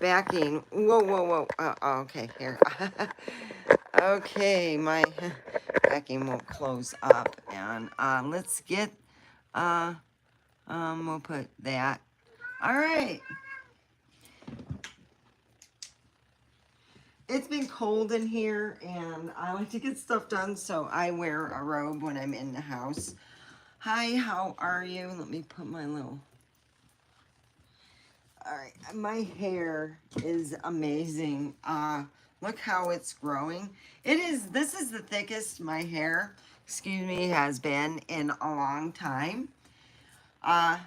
Backing. Whoa, whoa, whoa. Okay, here. Okay, my backing won't close up. And let's get, uh, we'll put that. All right. It's been cold in here, and I like to get stuff done, so I wear a robe when I'm in the house. Hi, how are you? Let me put my little... All right, my hair is amazing. Look how it's growing. This is the thickest my hair, excuse me, has been in a long time. Uh,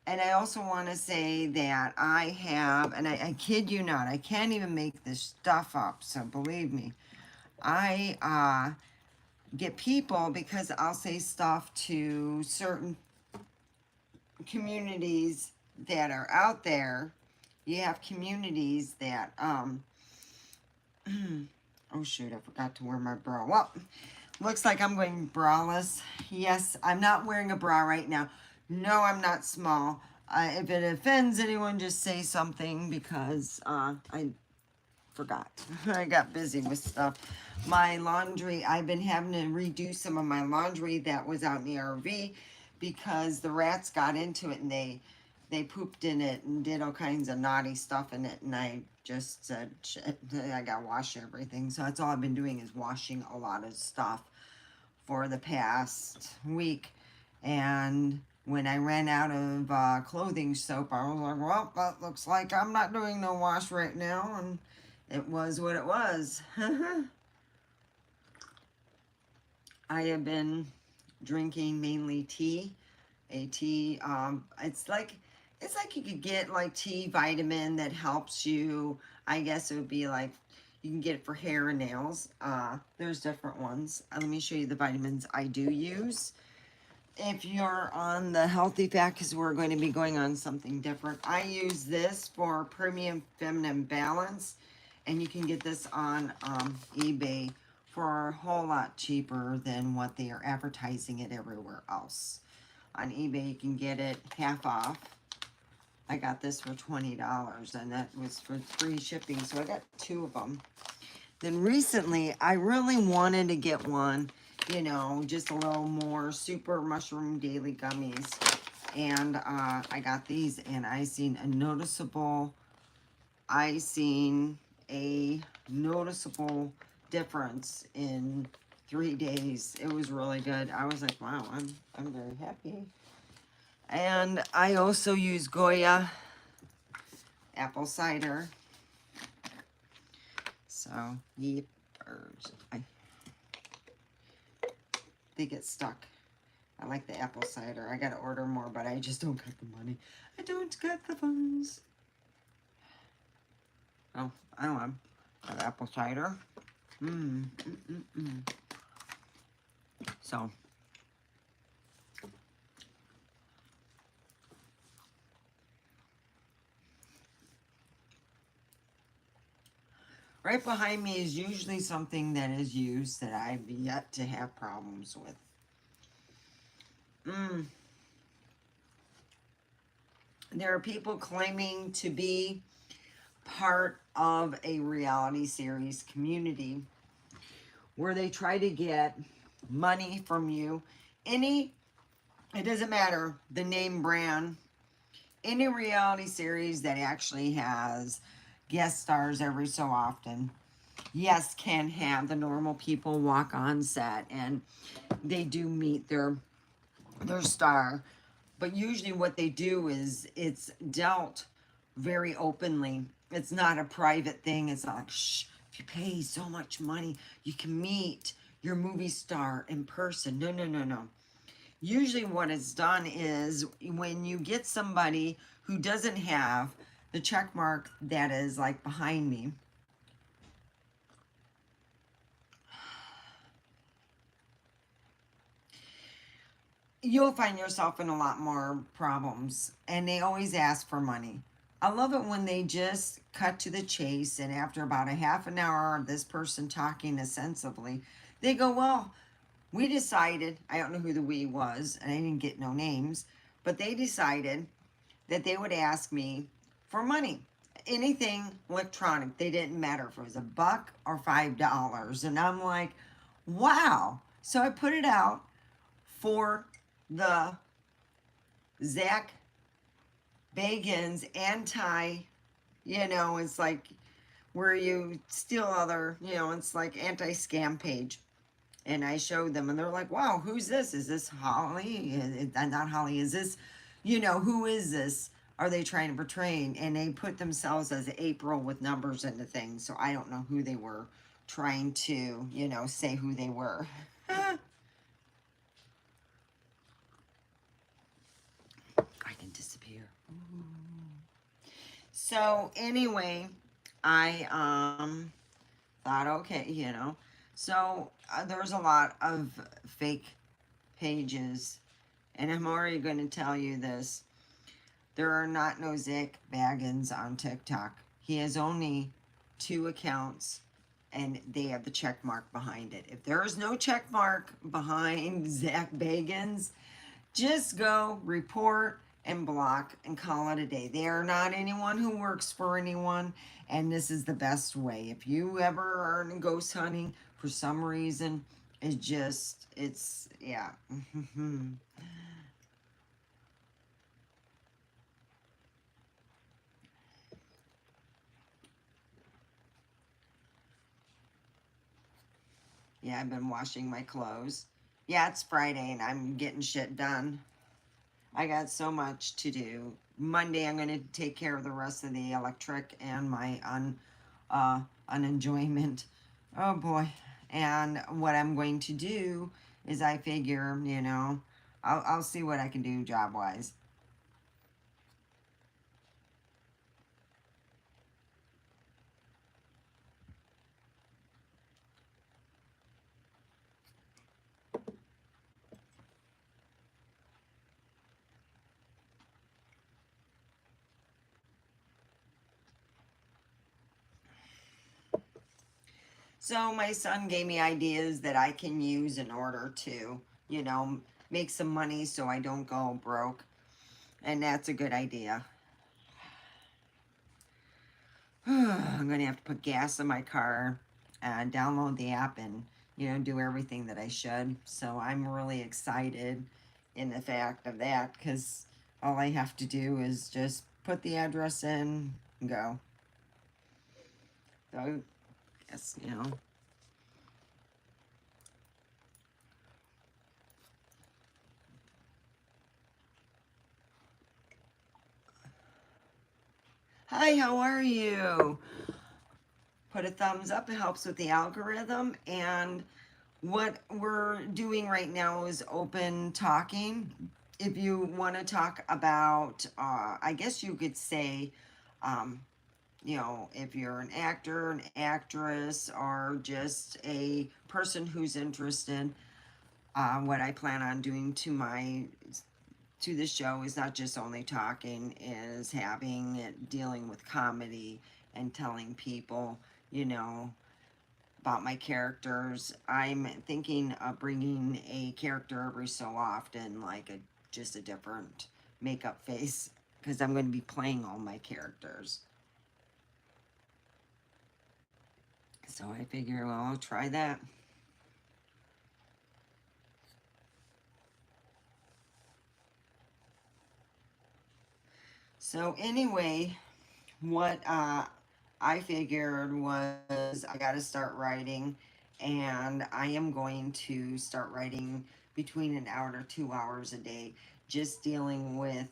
and I also want to say that I have, and I kid you not, I can't even make this stuff up, so believe me. I get people because I'll say stuff to certain communities that are out there. You have communities that, oh shoot, I forgot to wear my bra. Well, looks like I'm going braless. Yes, I'm not wearing a bra right now. No, I'm not small. If it offends anyone, just say something because I forgot. I got busy with stuff. My laundry, I've been having to redo some of my laundry that was out in the RV because the rats got into it and they pooped in it and did all kinds of naughty stuff in it, and I just said, shit, I gotta wash everything. So that's all I've been doing is washing a lot of stuff for the past week. And when I ran out of clothing soap, I was like, well, that looks like I'm not doing no wash right now, and it was what it was. I have been drinking mainly tea. A tea, it's like you could get like tea vitamin that helps you. I guess it would be like you can get it for hair and nails. There's different ones. Let me show you the vitamins I do use. If you're on the healthy fat, because we're going to be going on something different, I use this for premium feminine balance, and you can get this on eBay for a whole lot cheaper than what they are advertising it everywhere else. On eBay, you can get it half off. I got this for $20, and that was for free shipping, so I got 2 of them. Then recently, I really wanted to get one, you know, just a little more super mushroom daily gummies. And I got these, and I seen a noticeable difference in 3 days. It was really good. I was like, wow, I'm very happy. And I also use Goya apple cider. So, they get stuck. I like the apple cider. I gotta order more, but I just don't got the money. I don't got the funds. Oh, I don't have apple cider. So, right behind me is usually something that is used that I've yet to have problems with. There are people claiming to be part of a reality series community where they try to get money from you. It doesn't matter the name brand, any reality series that actually has guest stars every so often, yes, can have the normal people walk on set and they do meet their star. But usually what they do is it's dealt very openly. It's not a private thing. It's not like, shh, if you pay so much money, you can meet your movie star in person. No, no, no, no. Usually what it's done is when you get somebody who doesn't have the check mark that is like behind me, you'll find yourself in a lot more problems, and they always ask for money. I love it when they just cut to the chase, and after about a half an hour of this person talking sensibly, they go, well, we decided, I don't know who the we was, and I didn't get no names, but they decided that they would ask me for money. anything electronic. They didn't matter if it was $1 or $5. And I'm like, wow. So I put it out for the Zach Bagans anti, it's like where you steal other, it's like anti-scam page. And I showed them and they're like, wow, who's this? Is this Holly? Not Holly. Is this, who is this? Are they trying to portray? And they put themselves as April with numbers and the things. So I don't know who they were trying to, say who they were. I can disappear. Ooh. So anyway, I thought, okay, So there's a lot of fake pages, and I'm already going to tell you this. There are not no Zach Baggins on TikTok. He has only 2 accounts, and they have the check mark behind it. If there is no check mark behind Zach Baggins, just go report and block and call it a day. They are not anyone who works for anyone, and this is the best way. If you ever are ghost hunting for some reason, yeah. Yeah, I've been washing my clothes. Yeah, it's Friday and I'm getting shit done. I got so much to do. Monday, I'm going to take care of the rest of the electric and my unenjoyment. Oh boy. And what I'm going to do is I figure, I'll see what I can do job-wise. So my son gave me ideas that I can use in order to, make some money so I don't go broke. And that's a good idea. I'm going to have to put gas in my car and download the app and, do everything that I should. So I'm really excited in the fact of that because all I have to do is just put the address in and go. So I guess, Hi, how are you? Put a thumbs up. It helps with the algorithm. And what we're doing right now is open talking. If you want to talk about, I guess you could say, um, if you're an actor, an actress, or just a person who's interested, what I plan on doing to the show is not just only talking, is having it dealing with comedy and telling people, about my characters. I'm thinking of bringing a character every so often, like just a different makeup face, because I'm going to be playing all my characters. So I figure, well, I'll try that. So anyway, what I figured was I got to start writing, and I am going to start writing between an hour to 2 hours a day, just dealing with,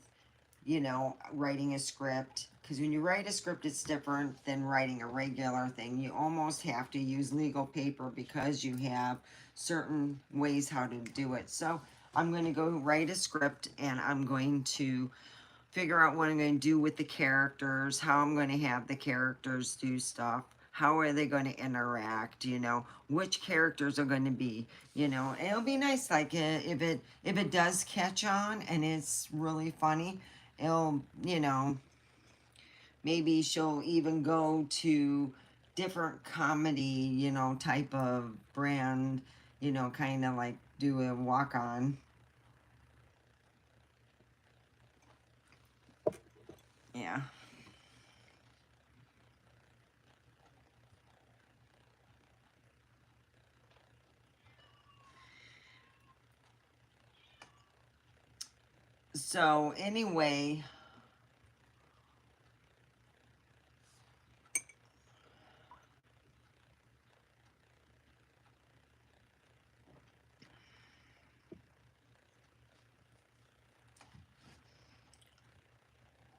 writing a script. Because when you write a script, it's different than writing a regular thing. You almost have to use legal paper because you have certain ways how to do it. So I'm going to go write a script, and I'm going to figure out what I'm going to do with the characters, how I'm going to have the characters do stuff, how are they going to interact, which characters are going to be, it'll be nice, like if it does catch on and it's really funny, it'll, maybe she'll even go to different comedy, type of brand, kind of like do a walk on. Yeah. So anyway,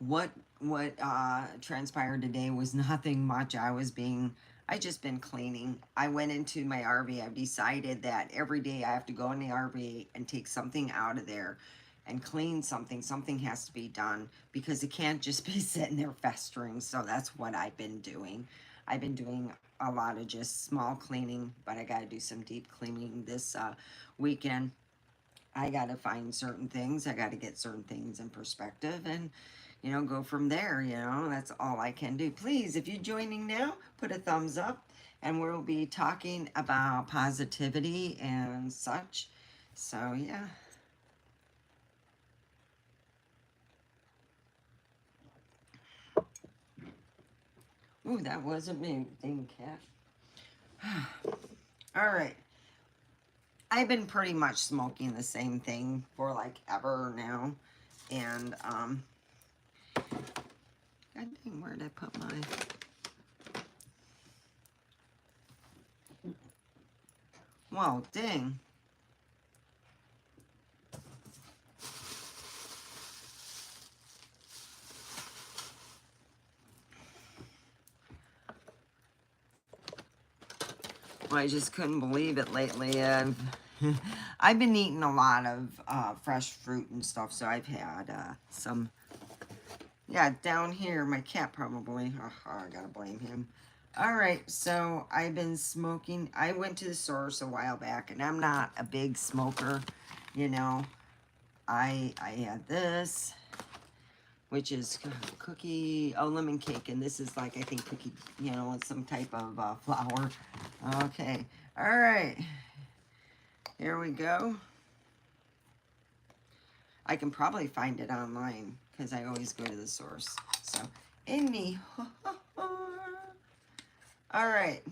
what transpired today was nothing much. I just been cleaning. I went into my RV. I've decided that every day I have to go in the RV and take something out of there and clean something. Something has to be done because it can't just be sitting there festering. So that's what I've been doing. I've been doing a lot of just small cleaning, but I got to do some deep cleaning this weekend. I got to find certain things. I got to get certain things in perspective and, go from there. That's all I can do. Please, if you're joining now, put a thumbs up and we'll be talking about positivity and such. So, yeah. Ooh, that wasn't me, dang cat. All right. I've been pretty much smoking the same thing for like ever now. And, God dang, where did I put my... Well, dang. Well, I just couldn't believe it lately. I've been eating a lot of fresh fruit and stuff, so I've had some... Yeah, down here, my cat probably... Oh, I gotta blame him. Alright, so I've been smoking. I went to the source a while back, and I'm not a big smoker, you know. I had this, which is cookie, lemon cake, and this is like, I think cookie, it's some type of flour. Okay, all right, here we go. I can probably find it online, because I always go to the source. So, anyhow, all right.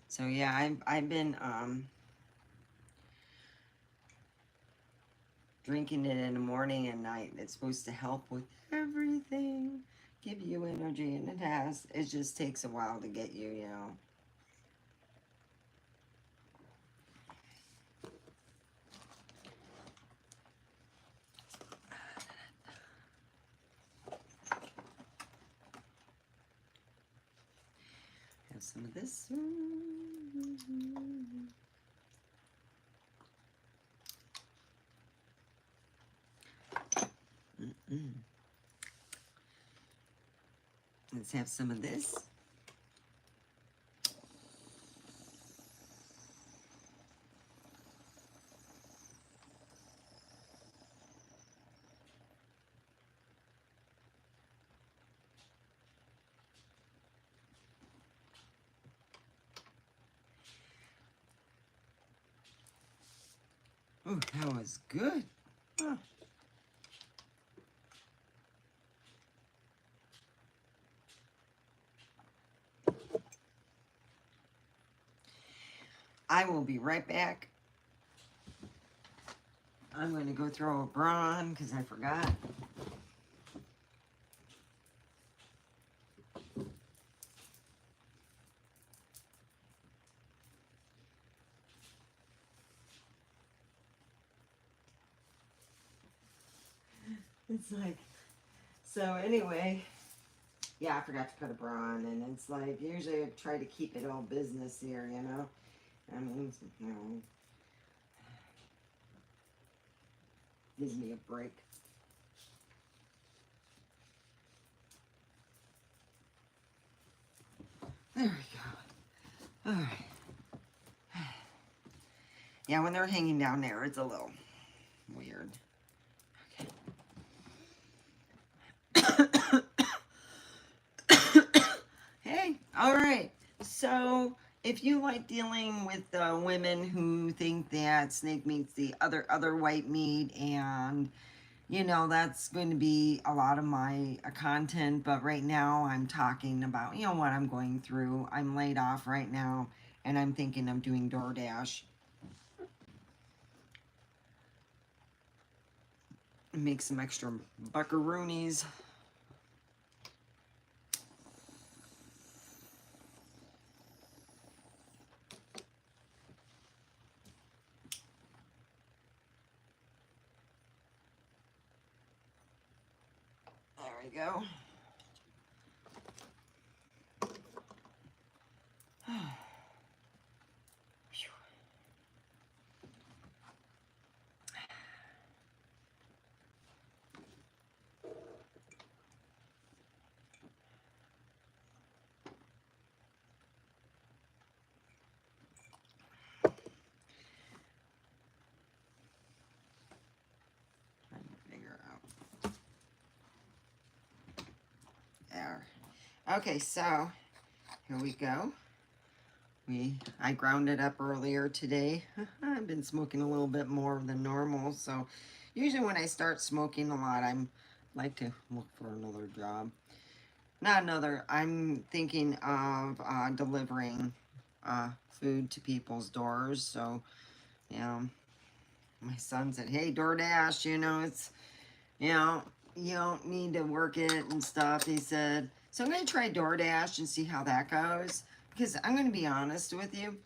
So yeah, I've been drinking it in the morning and night. It's supposed to help with everything, give you energy, and it has. It just takes a while to get you, Have some of this. Let's have some of this. Oh, that was good. Oh. I will be right back. I'm going to go throw a bra on because I forgot. It's like, so anyway, yeah, I forgot to put a bra on, and it's like, usually I try to keep it all business here, I mean, gives me a break. There we go. All right. Yeah, when they're hanging down there, it's a little weird. Hey, all right. So, if you like dealing with women who think that snake meat's the other white meat, and that's going to be a lot of my content. But right now, I'm talking about what I'm going through. I'm laid off right now, and I'm thinking of doing DoorDash. Make some extra buckaroonies. There we go. Trying to figure out there. Okay, so here we go. I ground it up earlier today. I've been smoking a little bit more than normal, so usually when I start smoking a lot, I'm like to look for another job. Not another. I'm thinking of delivering food to people's doors. So, my son said, "Hey, DoorDash, it's you know you don't need to work it and stuff." He said, so I'm gonna try DoorDash and see how that goes. Because I'm gonna be honest with you,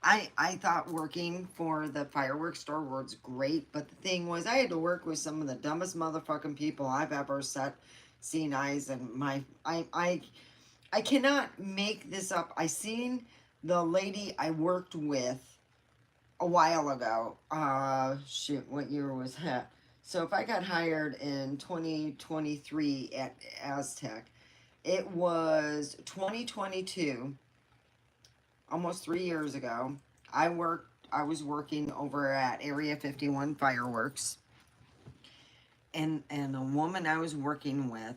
I thought working for the fireworks store was great, but the thing was I had to work with some of the dumbest motherfucking people I've ever seen eyes, and I cannot make this up. I seen the lady I worked with a while ago. Shoot, what year was that? So if I got hired in 2023 at Aztec, it was 2022, almost 3 years ago. I was working over at Area 51 Fireworks, and a woman I was working with,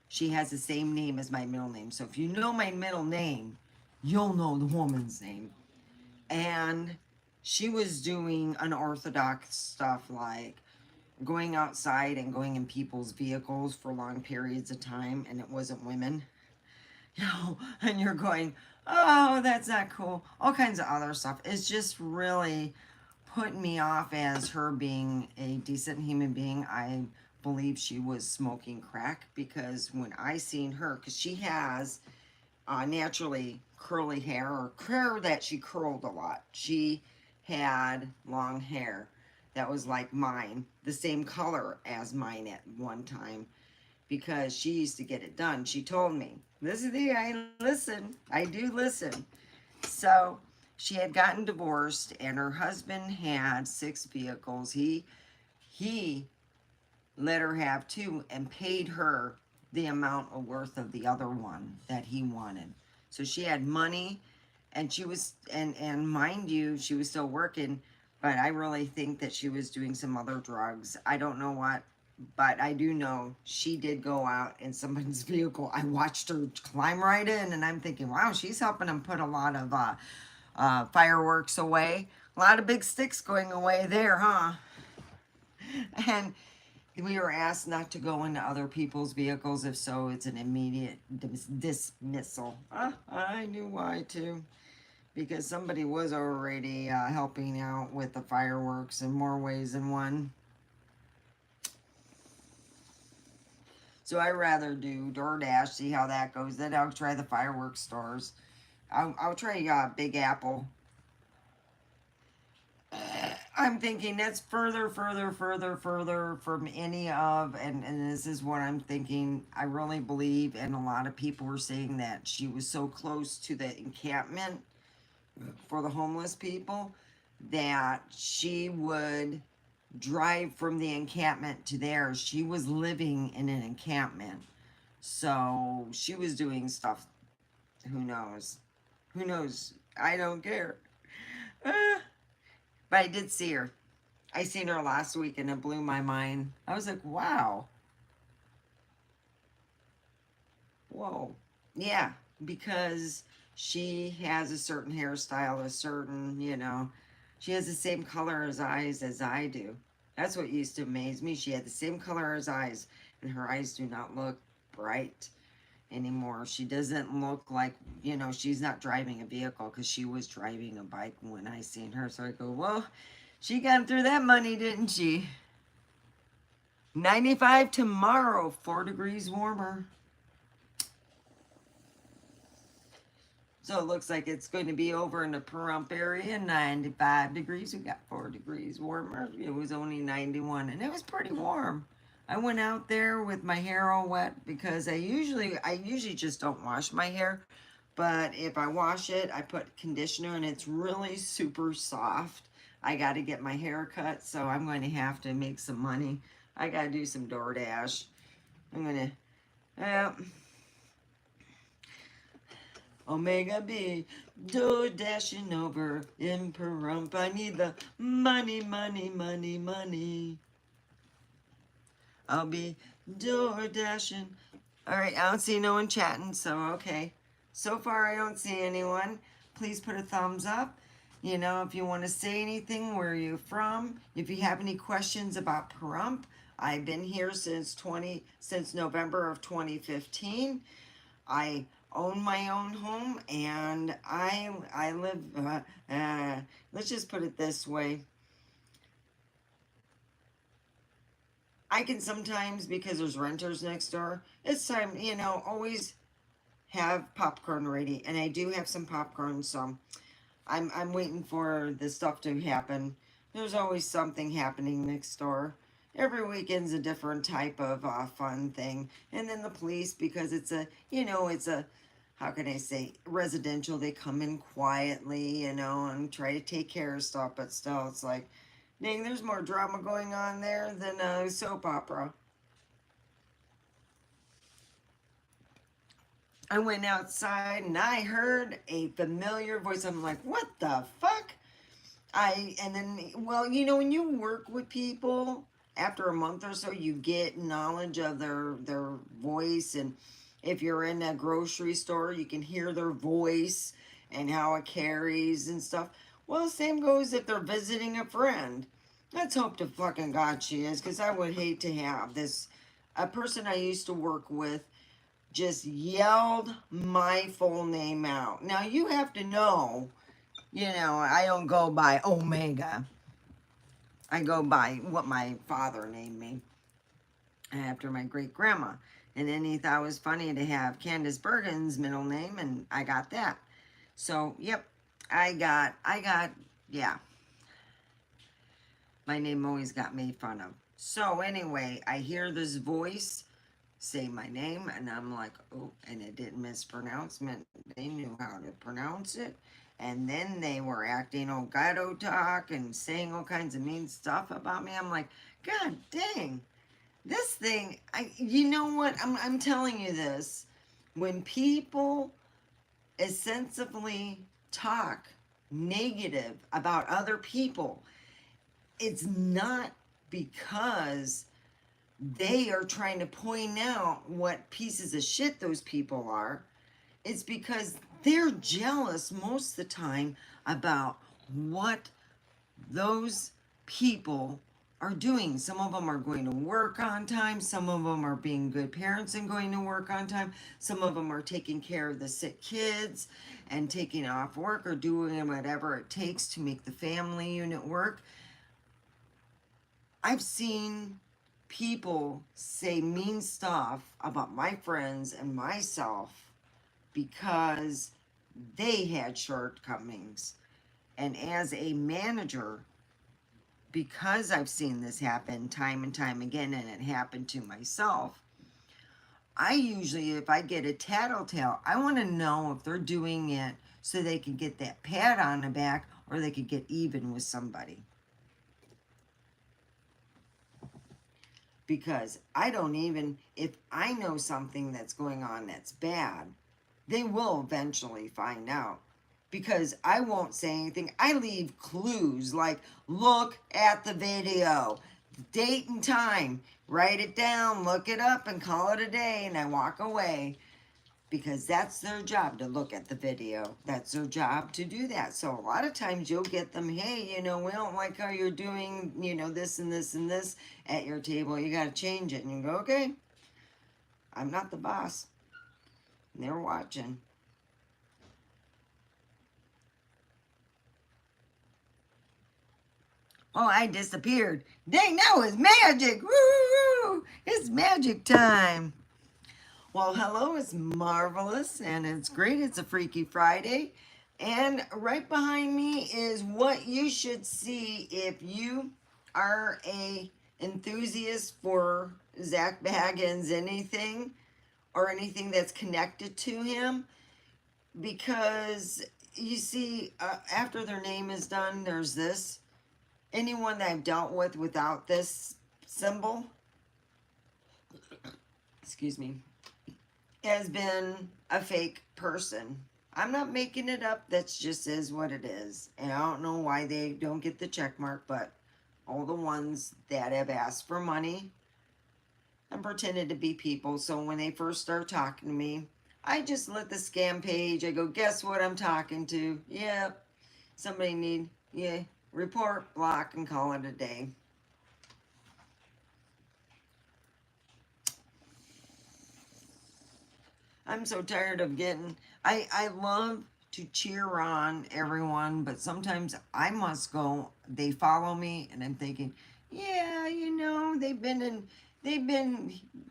she has the same name as my middle name. So if you know my middle name, you'll know the woman's name. And she was doing unorthodox stuff like going outside and going in people's vehicles for long periods of time, and it wasn't women. And you're going, oh, that's not cool. All kinds of other stuff. It's just really put me off as her being a decent human being. I believe she was smoking crack, because when I seen her, because she has naturally curly hair, or hair that she curled a lot. She had long hair that was like mine, the same color as mine at one time, because she used to get it done. She told me, listen, I listen. I do listen. So she had gotten divorced, and her husband had 6 vehicles. He let her have 2 and paid her the amount of worth of the other one that he wanted. So she had money, and she was, and mind you, she was still working, but I really think that she was doing some other drugs. I don't know what, but I do know she did go out in somebody's vehicle. I watched her climb right in, and I'm thinking, wow, she's helping them put a lot of fireworks away. A lot of big sticks going away there, huh? And we were asked not to go into other people's vehicles. If so, it's an immediate dismissal. I knew why too. Because somebody was already helping out with the fireworks in more ways than one. So I rather do DoorDash, see how that goes. Then I'll try the fireworks stores. I'll try Big Apple. I'm thinking that's further from any of, and this is what I'm thinking. I really believe, and a lot of people were saying that she was so close to the encampment for the homeless people that she would drive from the encampment to there. She was living in an encampment. So she was doing stuff. Who knows? Who knows? I don't care. But I did see her. I seen her last week, and it blew my mind. I was like, wow. whoa. Yeah, because she has a certain hairstyle, a certain, she has the same color as eyes as I do. That's what used to amaze me. She had the same color as eyes, and her eyes do not look bright anymore. She doesn't look like, she's not driving a vehicle because she was driving a bike when I seen her. So I go, well, she got through that money, didn't she? 95 tomorrow, 4 degrees warmer. So it looks like it's going to be over in the Pahrump area, 95 degrees. We got 4 degrees warmer. It was only 91, and it was pretty warm. I went out there with my hair all wet because I usually just don't wash my hair. But if I wash it, I put conditioner, and it's really super soft. I got to get my hair cut, so I'm going to have to make some money. I got to do some DoorDash. I'm going to... Omega B, door dashing over in Pahrump. I need the money, money, money, money. I'll be door dashing. All right, I don't see no one chatting, so okay. So far, I don't see anyone. Please put a thumbs up. If you want to say anything, where you're from. If you have any questions about Pahrump, I've been here since November of 2015. I own my own home, and I live, let's just put it this way. I can sometimes, because there's renters next door, it's time, always have popcorn ready, and I do have some popcorn, so I'm waiting for the stuff to happen. There's always something happening next door. Every weekend's a different type of fun thing. And then the police, because it's a, how can I say, residential. They come in quietly, and try to take care of stuff. But still, it's like, dang, there's more drama going on there than a soap opera. I went outside and I heard a familiar voice. I'm like, what the fuck? Well, when you work with people, after a month or so, you get knowledge of their voice. And if you're in a grocery store, you can hear their voice and how it carries and stuff. Well, same goes if they're visiting a friend. Let's hope to fucking God she is, because I would hate to have this. A person I used to work with just yelled my full name out. Now, you have to know, I don't go by Omega. I go by what my father named me after my great grandma. And then he thought it was funny to have Candace Bergen's middle name, and I got that. So, yep, I got, yeah. My name always got made fun of. So anyway, I hear this voice say my name, and I'm like, oh, and it didn't mispronounce. They knew how to pronounce it. And then they were acting old gato talk and saying all kinds of mean stuff about me. I'm like, God dang, this thing, you know what? I'm telling you this. When people essentially talk negative about other people, it's not because they are trying to point out what pieces of shit those people are. It's because they're jealous most of the time about what those people are doing. Some of them are going to work on time. Some of them are being good parents and going to work on time. Some of them are taking care of the sick kids and taking off work or doing whatever it takes to make the family unit work. I've seen people say mean stuff about my friends and myself because they had shortcomings. And as a manager, because I've seen this happen time and time again, and it happened to myself, I usually, if I get a tattletale, I want to know if they're doing it so they can get that pat on the back or they could get even with somebody. Because I don't even, if I know something that's going on that's bad, they will eventually find out. Because I won't say anything. I leave clues like, look at the video, date and time, write it down, look it up, and call it a day, and I walk away. because that's their job to look at the video. That's their job to do that. So a lot of times you'll get them, hey, you know, we don't like how you're doing, you know, this and this and this at your table. You got to change it. And you go, okay, I'm not the boss. And they're watching. Oh, I disappeared. Dang, that was magic. Woo! It's magic time. Well, hello, it's marvelous and it's great. It's a Freaky Friday. And right behind me is what you should see if you are a enthusiast for Zach Baggins, anything or anything that's connected to him. Because you see, after their name is done, there's this. Anyone that I've dealt with without this symbol, excuse me, has been a fake person. I'm not making it up. That's just is what it is. And I don't know why they don't get the check mark, but all the ones that have asked for money and pretended to be people. So when they first start talking to me, I just let the scam page. I go, guess what I'm talking to? Yep. Somebody need, yeah, report, block, and call it a day. I'm so tired of getting, I love to cheer on everyone, but sometimes I must go, they follow me and I'm thinking, yeah, you know, they've been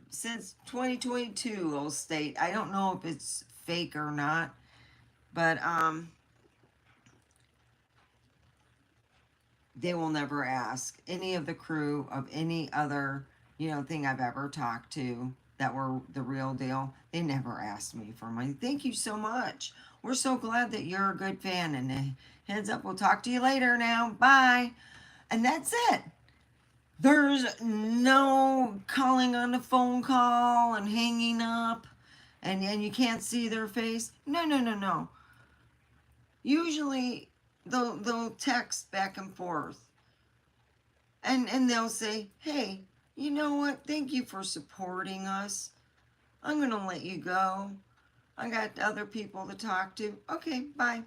since 2022, Old State. I don't know if it's fake or not, but they will never ask any of the crew of any other, you know, thing I've ever talked to that were the real deal. They never asked me for money. Thank you so much. We're so glad that you're a good fan. And heads up, we'll talk to you later now. Bye. And that's it. There's no calling on the phone call and hanging up and you can't see their face. No, no, no, no. Usually they'll text back and forth. And they'll say, hey, you know what? Thank you for supporting us. I'm going to let you go. I got other people to talk to. Okay, bye.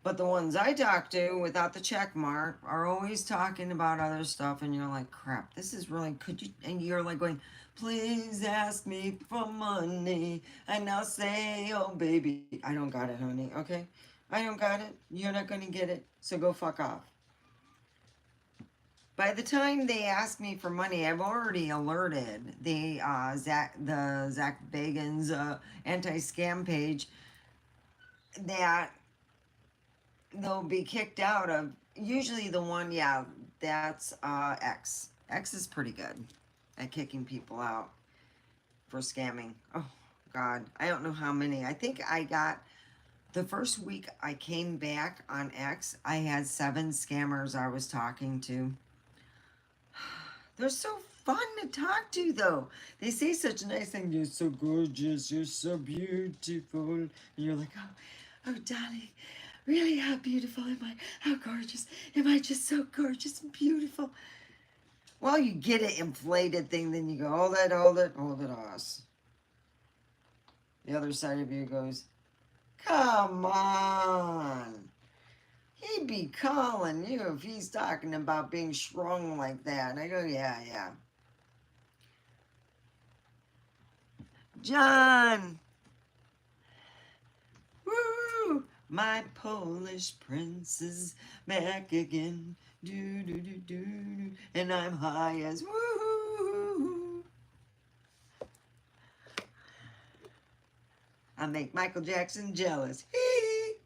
But the ones I talk to without the check mark are always talking about other stuff, and you're like, crap, this is really, could you, and you're like going, please ask me for money, and I'll say, oh, baby, I don't got it, honey, okay? I don't got it. You're not going to get it, so go fuck off. By the time they ask me for money, I've already alerted the Zach Bagans anti-scam page that they'll be kicked out of. Usually the one, yeah, that's X. X is pretty good at kicking people out for scamming. Oh, God. I don't know how many. I think I got, the first week I came back on X, I had 7 scammers I was talking to. They're so fun to talk to, though. They say such nice things. You're so gorgeous. You're so beautiful. And you're like, oh, darling. Really, how beautiful am I? How gorgeous. Am I just so gorgeous and beautiful? Well, you get an inflated thing, then you go, hold it, us. The other side of you goes, come on. He'd be calling you if he's talking about being strong like that. And I go, yeah. John. Woo! My Polish prince is back again. Do do do do. And I'm high as woo. I make Michael Jackson jealous. Hee.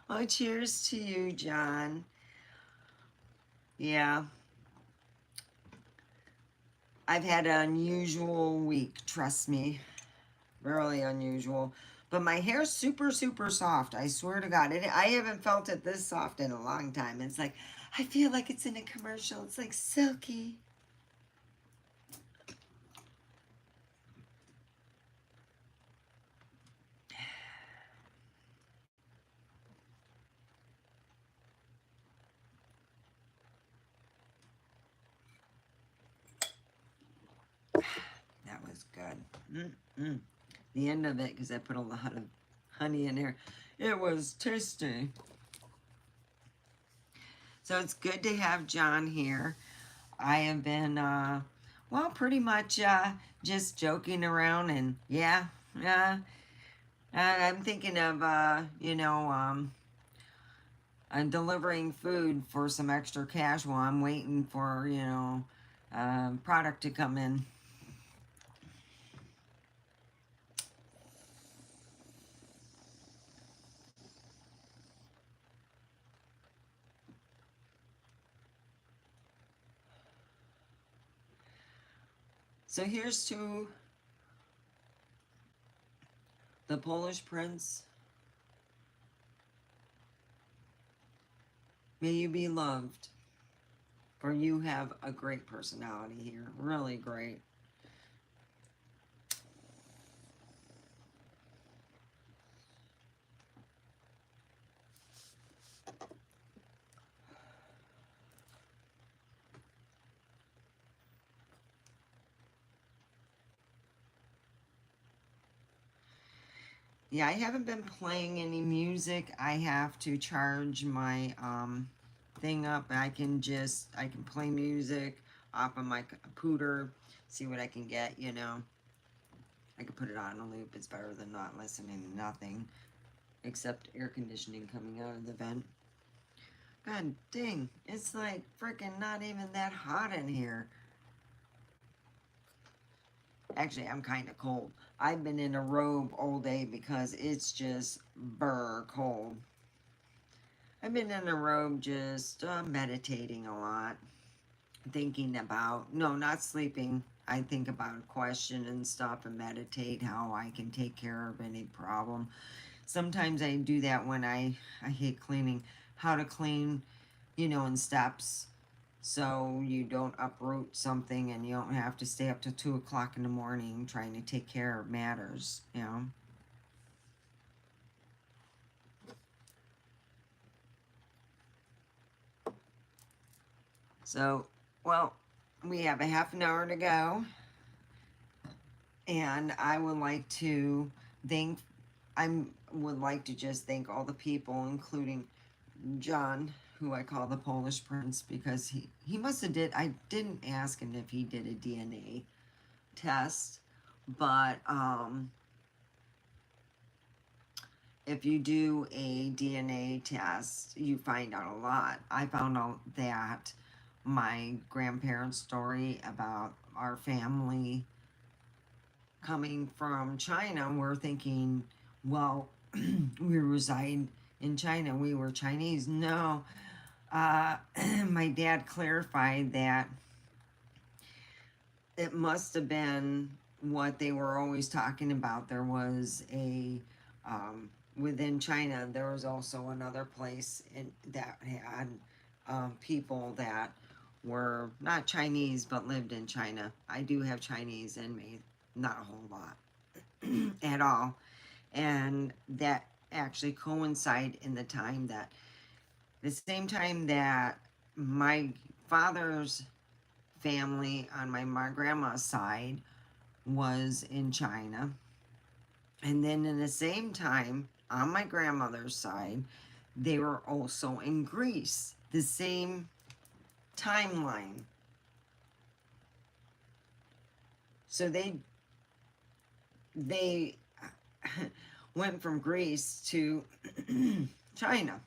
Oh, cheers to you, John. Yeah. I've had an unusual week, trust me. Really unusual. But my hair's super, super soft. I swear to God. I haven't felt it this soft in a long time. It's like, I feel like it's in a commercial. It's like silky. Mm-mm. The end of it, because I put a lot of honey in there. It was tasty. So it's good to have John here. I have been, well, pretty much just joking around, and yeah, I'm thinking of, I'm delivering food for some extra cash while I'm waiting for, product to come in. So here's to the Polish prince. May you be loved, for you have a great personality here. Really great. Yeah, I haven't been playing any music. I have to charge my thing up. I can play music off of my computer, see what I can get, I can put it on a loop. It's better than not listening to nothing except air conditioning coming out of the vent. God dang, it's like freaking not even that hot in here. Actually, I'm kind of cold. I've been in a robe all day because it's just burr cold. I've been in a robe just meditating a lot, thinking about, no, not sleeping. I think about a question and stop and meditate how I can take care of any problem. Sometimes I do that when I hate cleaning, how to clean, in steps so you don't uproot something and you don't have to stay up till 2 o'clock in the morning trying to take care of matters. So, well, we have a half an hour to go, and I would like to thank, I would like to just thank all the people, including John, who I call the Polish Prince, because he must have did. I didn't ask him if he did a DNA test, but if you do a DNA test, you find out a lot. I found out that my grandparents' story about our family coming from China, we're thinking, well, we reside in China, we were Chinese. No, uh, my dad clarified that it must have been what they were always talking about. There was within China, there was also another place that had people that were not Chinese but lived in China. I do have Chinese in me, not a whole lot at all. And that actually coincide in the time that the same time that my father's family on my grandma's side was in China. And then in the same time, on my grandmother's side, they were also in Greece. The same timeline. So they went from Greece to China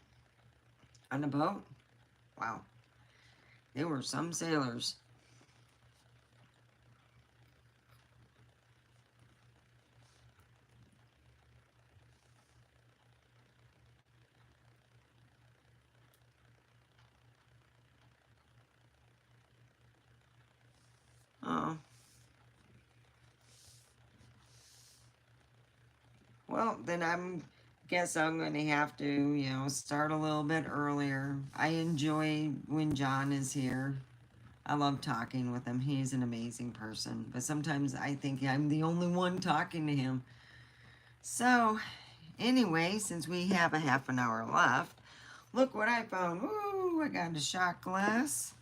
on a boat. Wow. There were some sailors. Oh, well, then guess I'm going to have to, start a little bit earlier. I enjoy when John is here. I love talking with him. He's an amazing person. But sometimes I think I'm the only one talking to him. So, anyway, since we have a half an hour left, look what I found. Ooh, I got a shot glass.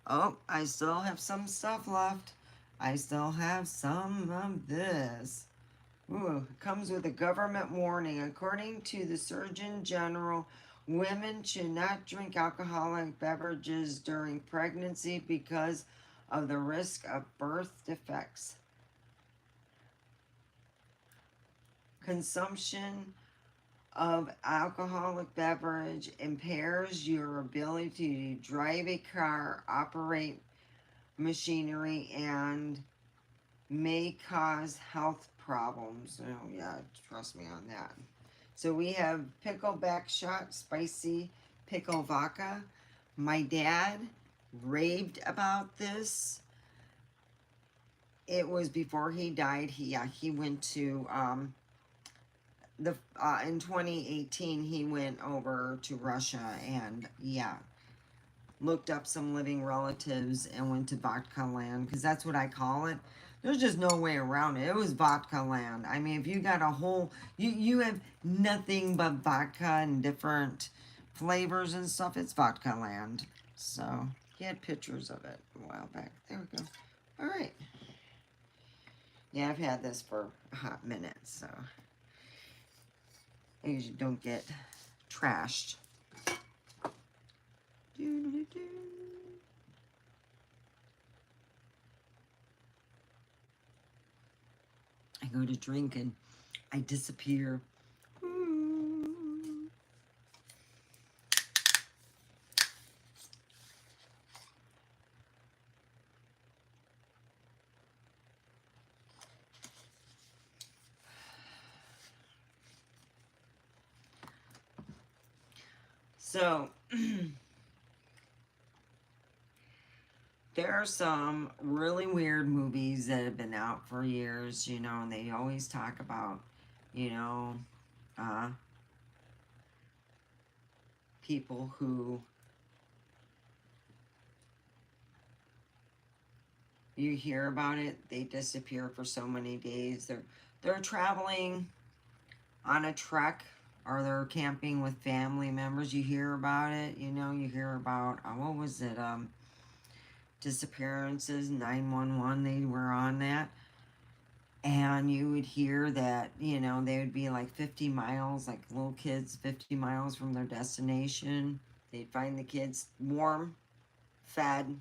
Oh, I still have some stuff left. I still have some of this. Ooh, it comes with a government warning. According to the Surgeon General, women should not drink alcoholic beverages during pregnancy because of the risk of birth defects. Consumption of alcoholic beverage impairs your ability to drive a car, operate machinery, and may cause health problems. Oh yeah, trust me on that. So we have pickleback shot, spicy pickle vodka. My dad raved about this. It was before he died. He went to the in 2018 he went over to Russia and looked up some living relatives and went to vodka land because that's what I call it. There's just no way around it. It was vodka land. I mean, if you got a whole, you have nothing but vodka and different flavors and stuff, it's vodka land. So he had pictures of it a while back. There we go. All right. Yeah, I've had this for a hot minute, so I usually don't get trashed. Doo-doo-doo. I go to drink and I disappear. So, there are some really weird movies that have been out for years, and they always talk about, you know, uh, people who you hear about it, they disappear for so many days. They're traveling on a trek or they're camping with family members. You hear about it, you hear about what was it? Disappearances 911. They were on that. And you would hear that, they would be like 50 miles, like little kids 50 miles from their destination. They'd find the kids warm, fed,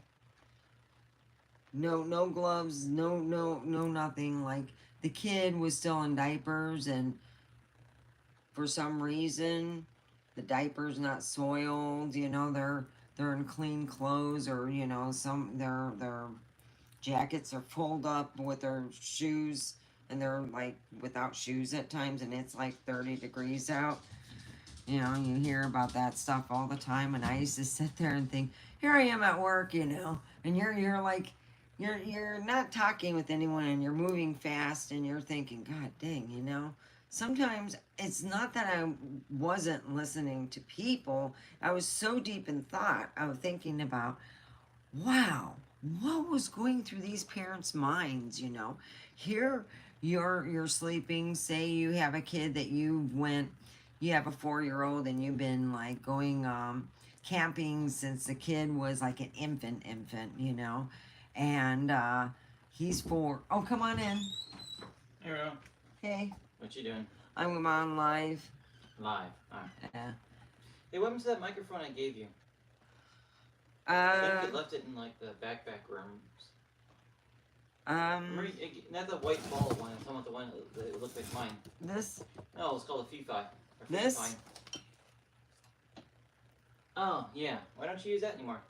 no gloves, no nothing. Like the kid was still in diapers, and for some reason the diapers not soiled. They're in clean clothes, or some their jackets are pulled up with their shoes, and they're like without shoes at times, and it's like 30 degrees out. You hear about that stuff all the time, and I used to sit there and think, here I am at work, and you're like, you're not talking with anyone, and you're moving fast, and you're thinking, God dang, sometimes it's not that I wasn't listening to people. I was so deep in thought. I was thinking about, wow, what was going through these parents' minds? Here you're sleeping. Say you have a kid that you have a 4-year-old, and you've been like going camping since the kid was like an infant, and he's 4. Oh, come on in. Hey, Ro. Hey. What you doing? I'm on live. Live. Alright. Yeah. Hey, what happened to that microphone I gave you? I think you left it in like the backpack rooms. Not the white ball one. I'm talking about the one that looked like mine. This? No, it's called a Fi-Fi. This? Oh, yeah. Why don't you use that anymore?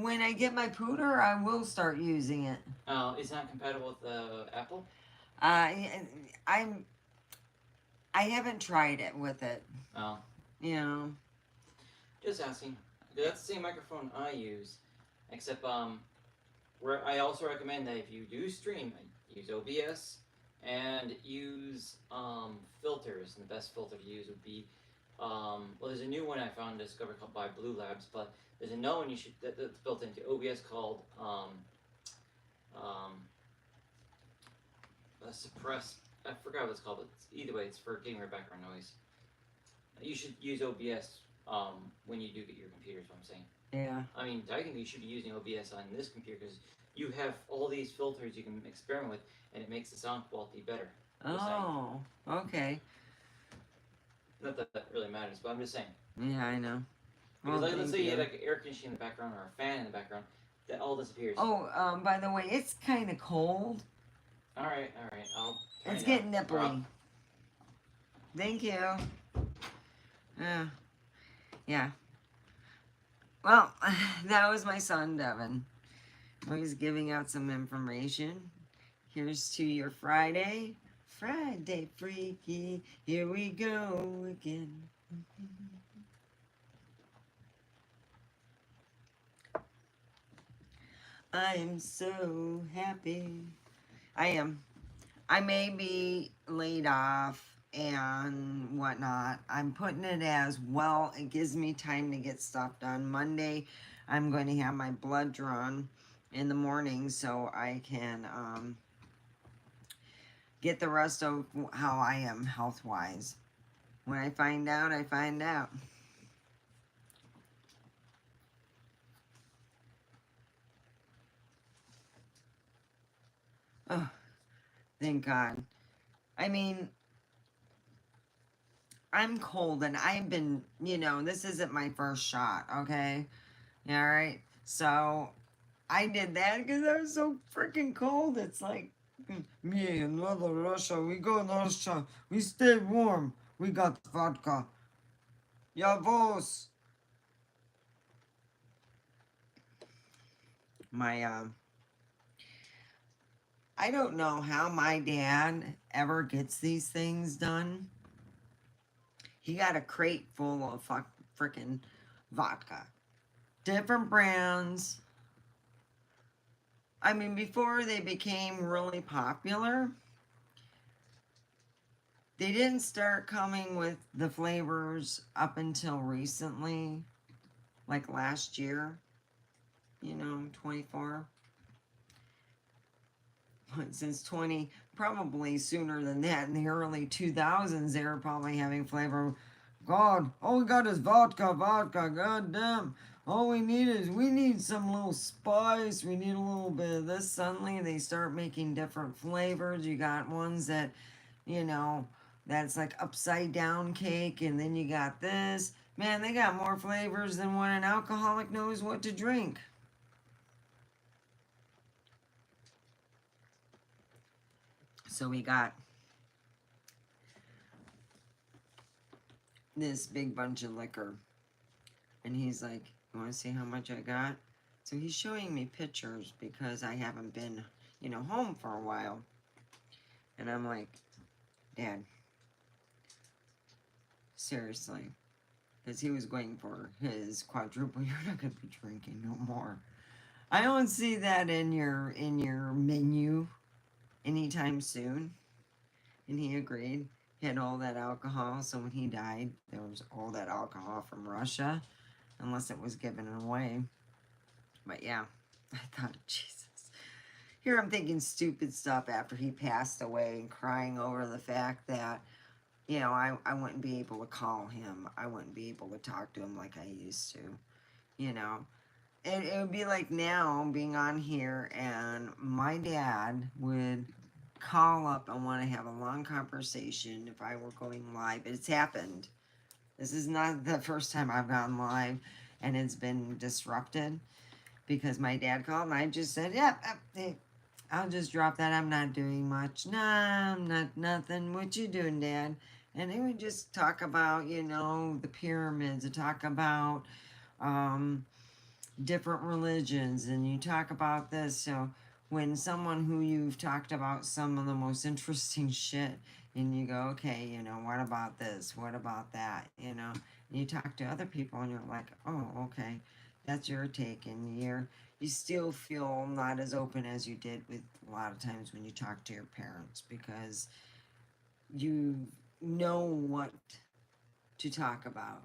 When I get my pooter, I will start using it. Oh, it's not compatible with Apple? I haven't tried it with it. Oh. Just asking. That's the same microphone I use, except where I also recommend that if you do stream, use OBS and use filters. And the best filter to use would be well, there's a new one I found discovered called by Blue Labs, but there's another one that's built into OBS called suppress. I forgot what it's called, but either way, it's for getting rid of background noise. You should use OBS when you do get your computer, is what I'm saying. Yeah. I mean, I think you should be using OBS on this computer because you have all these filters you can experiment with, and it makes the sound quality better. Just saying. Oh, okay. Not that that really matters, but I'm just saying. Yeah, I know. Because Well, like, let's thank say you had you. like an air conditioning in the background or a fan in the background, that all disappears. Oh, by the way, it's kind of cold. All right. I'll turn It's it down. getting Or I'll. nipply. Thank you. Yeah. Well, that was my son, Devin. He's giving out some information. Here's to your Friday. Friday freaky. Here we go again. I am so happy. I am. I may be laid off and whatnot. I'm putting it as well. It gives me time to get stuff done. Monday, I'm going to have my blood drawn in the morning so I can get the rest of how I am health wise. When I find out, I find out. Oh, thank God. I mean, I'm cold and I've been, this isn't my first shot, okay? All right. So I did that because I was so freaking cold. It's like, me and Mother Russia, we go in Russia, we stay warm. We got vodka. Yavos. My, I don't know how my dad ever gets these things done. He got a crate full of freaking vodka. Different brands. I mean, before they became really popular, they didn't start coming with the flavors up until recently, like last year, 24. Since 20, probably sooner than that, in the early 2000s, they were probably having flavor. God, all we got is vodka, vodka, god damn. All we need some little spice, we need a little bit of this. Suddenly they start making different flavors. You got ones that, you know, that's like upside down cake, and then you got this. Man, they got more flavors than when an alcoholic knows what to drink. So we got this big bunch of liquor. And he's like, you want to see how much I got? So he's showing me pictures because I haven't been, home for a while. And I'm like, Dad, seriously. Because he was going for his quadruple. You're not going to be drinking no more. I don't see that in your menu anytime soon. And he agreed. He had all that alcohol. So when he died, there was all that alcohol from Russia. Unless it was given away. But yeah, I thought, Jesus. Here I'm thinking stupid stuff after he passed away and crying over the fact that, I wouldn't be able to call him. I wouldn't be able to talk to him like I used to, you know. And it would be like now being on here and my dad would call up and want to have a long conversation if I were going live. It's happened. This is not the first time I've gone live and it's been disrupted because my dad called and I just said, "Yep, I'll just drop that. I'm not doing much. Nah, I'm not nothing. What you doing, Dad?" And he would just talk about, the pyramids, and talk about um, different religions, and you talk about this. So when someone who you've talked about some of the most interesting shit, and you go, okay, what about this? What about that? And you talk to other people, and you're like, oh, okay, that's your take, and you still feel not as open as you did with a lot of times when you talk to your parents because you know what to talk about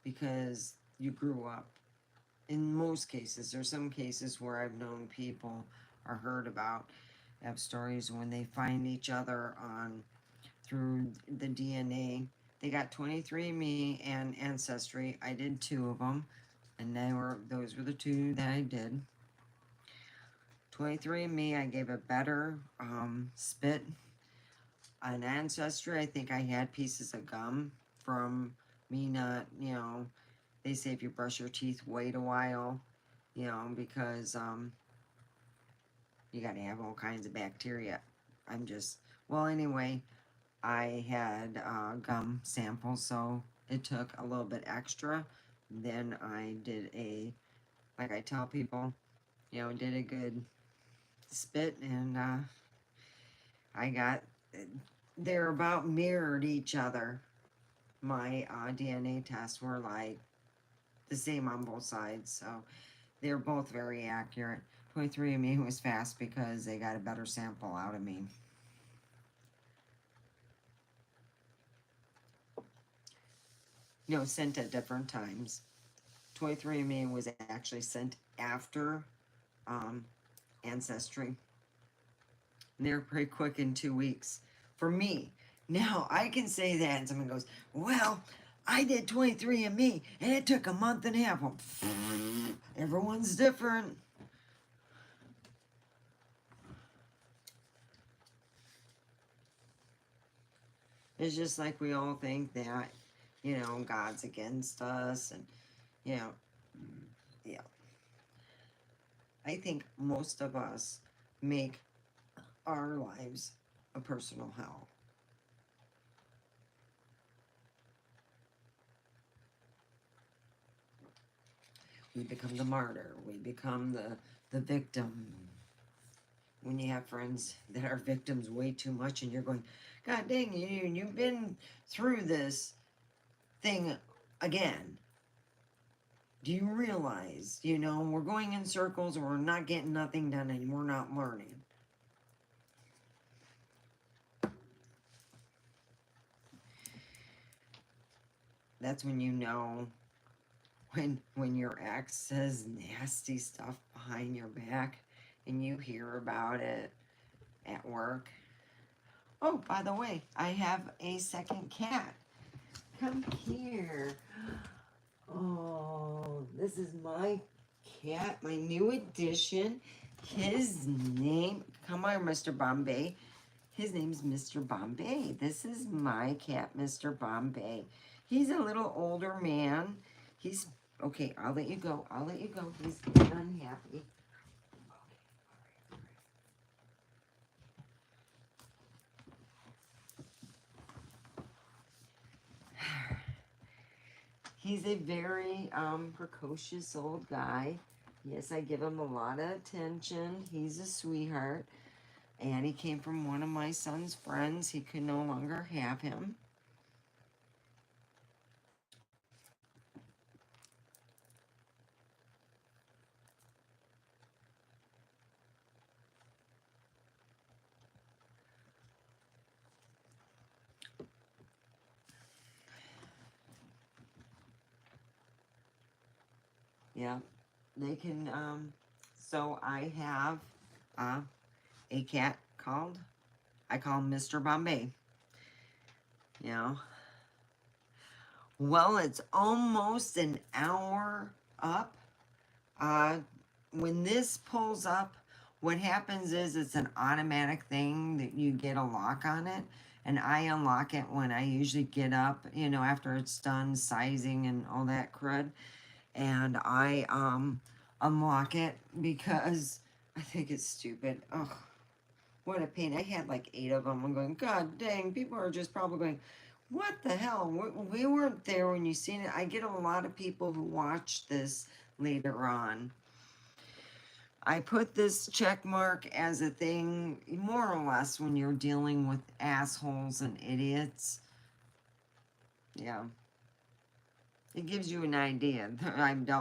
because you grew up. In most cases, there's some cases where I've known people or heard about have stories when they find each other on through the DNA. They got 23andMe and Ancestry. I did two of them, and those were the two that I did. 23andMe, I gave a better spit. On Ancestry, I think I had pieces of gum from me not, they say if you brush your teeth, wait a while, because you gotta have all kinds of bacteria. Well, anyway, I had gum samples, so it took a little bit extra. Then I did like I tell people, did a good spit, and I got, they're about mirrored each other. My DNA tests were like the same on both sides, so they're both very accurate. 23andMe was fast because they got a better sample out of me. Sent at different times. 23andMe was actually sent after Ancestry. And they were pretty quick in 2 weeks for me. Now I can say that, and someone goes, "Well, I did 23andMe, and it took a month and a half." Well, everyone's different. It's just like we all think that, God's against us, and yeah. I think most of us make our lives a personal hell. We become the martyr. We become the victim. When you have friends that are victims way too much, and you're going, God dang, you've been through this thing again. Do you realize, we're going in circles, and we're not getting nothing done, and we're not learning. That's when when your ex says nasty stuff behind your back, and you hear about it at work. Oh, by the way, I have a second cat. Come here. Oh, this is my cat, my new addition. His name, come on, Mr. Bombay. His name's Mr. Bombay. This is my cat, Mr. Bombay. He's a little older man. He's, okay, I'll let you go. I'll let you go. He's unhappy. He's a very precocious old guy. Yes, I give him a lot of attention. He's a sweetheart. And he came from one of my son's friends. He could no longer have him. Yeah, they can, so I have a cat I call him Mr. Bombay. Well, it's almost an hour up. When this pulls up, what happens is it's an automatic thing that you get a lock on it. And I unlock it when I usually get up, after it's done sizing and all that crud. And I unlock it because I think it's stupid. Ugh, what a pain. I had like 8 of them. I'm going, God dang, people are just probably going, what the hell? We weren't there when you seen it. I get a lot of people who watch this later on. I put this check mark as a thing more or less when you're dealing with assholes and idiots. Yeah. It gives you an idea. I've dealt with